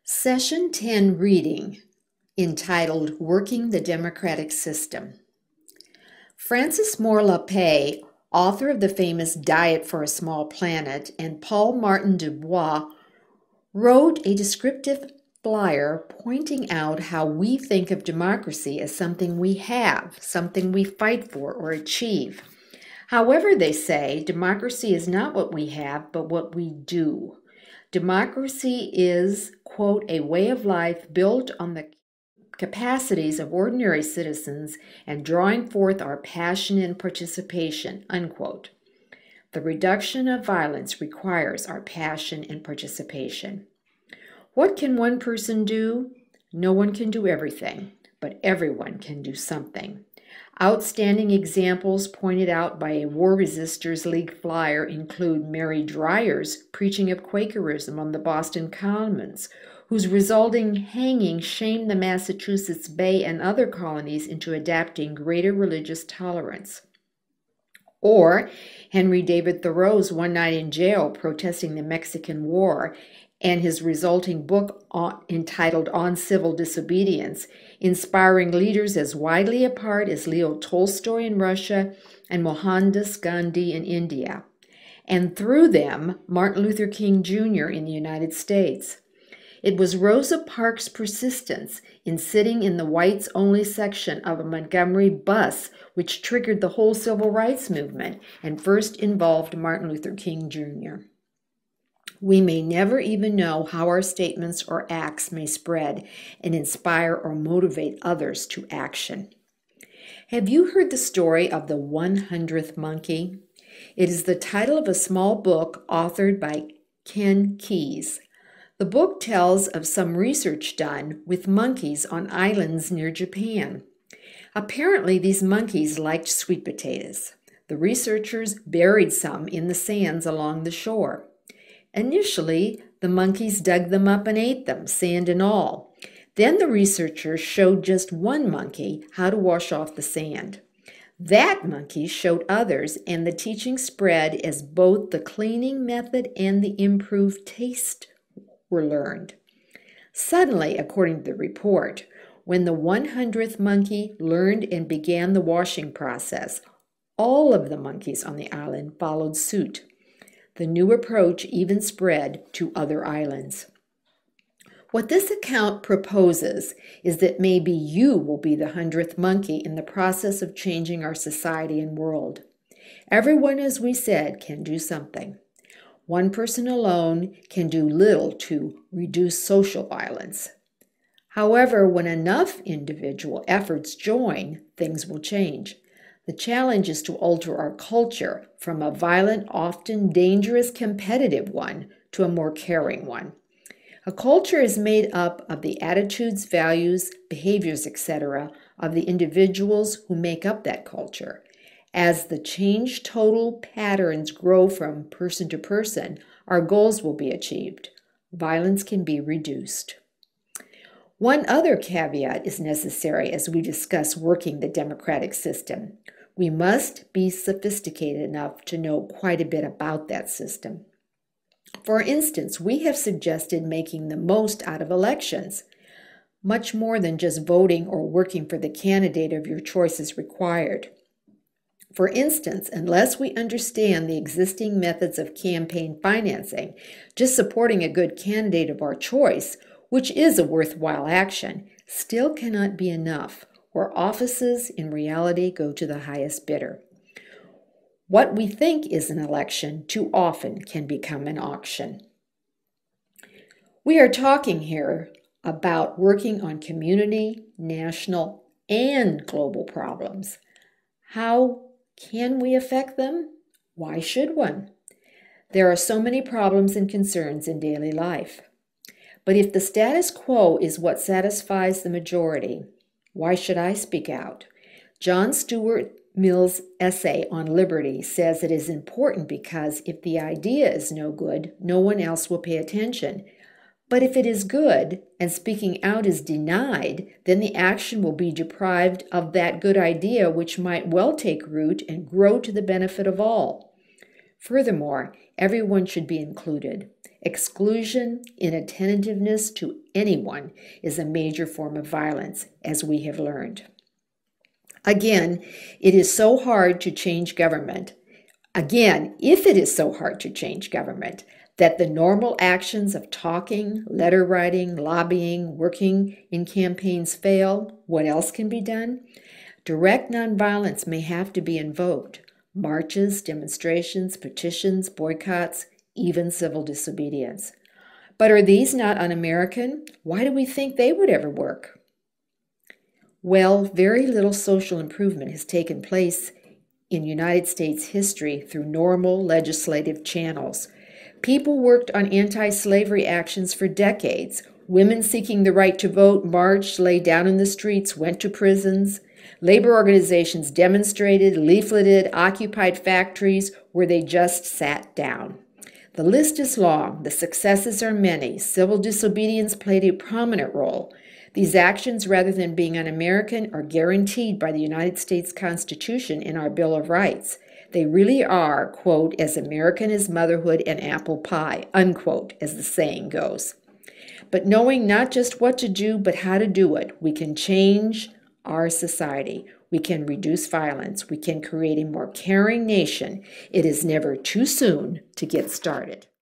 Session 10 reading, entitled Working the Democratic System. Francis Moore Lappé, author of the famous Diet for a Small Planet, and Paul Martin Dubois wrote a descriptive flyer pointing out how we think of democracy as something we have, something we fight for or achieve. However, they say, democracy is not what we have, but what we do. Democracy is, quote, a way of life built on the capacities of ordinary citizens and drawing forth our passion and participation, unquote. The reduction of violence requires our passion and participation. What can one person do? No one can do everything, but everyone can do something. Outstanding examples pointed out by a War Resisters League flyer include Mary Dryer's preaching of Quakerism on the Boston Commons, whose resulting hanging shamed the Massachusetts Bay and other colonies into adapting greater religious tolerance. Or Henry David Thoreau's one night in jail protesting the Mexican War and his resulting book entitled On Civil Disobedience, inspiring leaders as widely apart as Leo Tolstoy in Russia and Mohandas Gandhi in India, and through them, Martin Luther King Jr. in the United States. It was Rosa Parks' persistence in sitting in the whites-only section of a Montgomery bus which triggered the whole civil rights movement and first involved Martin Luther King Jr. We may never even know how our statements or acts may spread and inspire or motivate others to action. Have you heard the story of the 100th monkey? It is the title of a small book authored by Ken Keyes. The book tells of some research done with monkeys on islands near Japan. Apparently, these monkeys liked sweet potatoes. The researchers buried some in the sands along the shore. Initially, the monkeys dug them up and ate them, sand and all. Then the researchers showed just one monkey how to wash off the sand. That monkey showed others, and the teaching spread as both the cleaning method and the improved taste were learned. Suddenly, according to the report, when the 100th monkey learned and began the washing process, all of the monkeys on the island followed suit. The new approach even spread to other islands. What this account proposes is that maybe you will be the 100th monkey in the process of changing our society and world. Everyone, as we said, can do something. One person alone can do little to reduce social violence. However, when enough individual efforts join, things will change. The challenge is to alter our culture from a violent, often dangerous, competitive one to a more caring one. A culture is made up of the attitudes, values, behaviors, etc. of the individuals who make up that culture. As the change total patterns grow from person to person, our goals will be achieved. Violence can be reduced. One other caveat is necessary as we discuss working the democratic system. We must be sophisticated enough to know quite a bit about that system. For instance, we have suggested making the most out of elections. Much more than just voting or working for the candidate of your choice is required. For instance, unless we understand the existing methods of campaign financing, just supporting a good candidate of our choice, which is a worthwhile action, still cannot be enough, where offices in reality go to the highest bidder. What we think is an election too often can become an auction. We are talking here about working on community, national, and global problems. How can we affect them? Why should one? There are so many problems and concerns in daily life. But if the status quo is what satisfies the majority, why should I speak out? John Stuart Mill's essay on liberty says it is important because if the idea is no good, no one else will pay attention. But if it is good and speaking out is denied, then the action will be deprived of that good idea which might well take root and grow to the benefit of all. Furthermore, everyone should be included. Exclusion, inattentiveness to anyone is a major form of violence, as we have learned. Again, it is so hard to change government. Again, if it is so hard to change government, that the normal actions of talking, letter writing, lobbying, working in campaigns fail, what else can be done? Direct nonviolence may have to be invoked. Marches, demonstrations, petitions, boycotts, even civil disobedience. But are these not un-American? Why do we think they would ever work? Well, very little social improvement has taken place in United States history through normal legislative channels. People worked on anti-slavery actions for decades. Women seeking the right to vote marched, lay down in the streets, went to prisons. Labor organizations demonstrated, leafleted, occupied factories where they just sat down. The list is long. The successes are many. Civil disobedience played a prominent role. These actions, rather than being un-American, are guaranteed by the United States Constitution in our Bill of Rights. They really are, quote, as American as motherhood and apple pie, unquote, as the saying goes. But knowing not just what to do, but how to do it, we can change our society. We can reduce violence. We can create a more caring nation. It is never too soon to get started.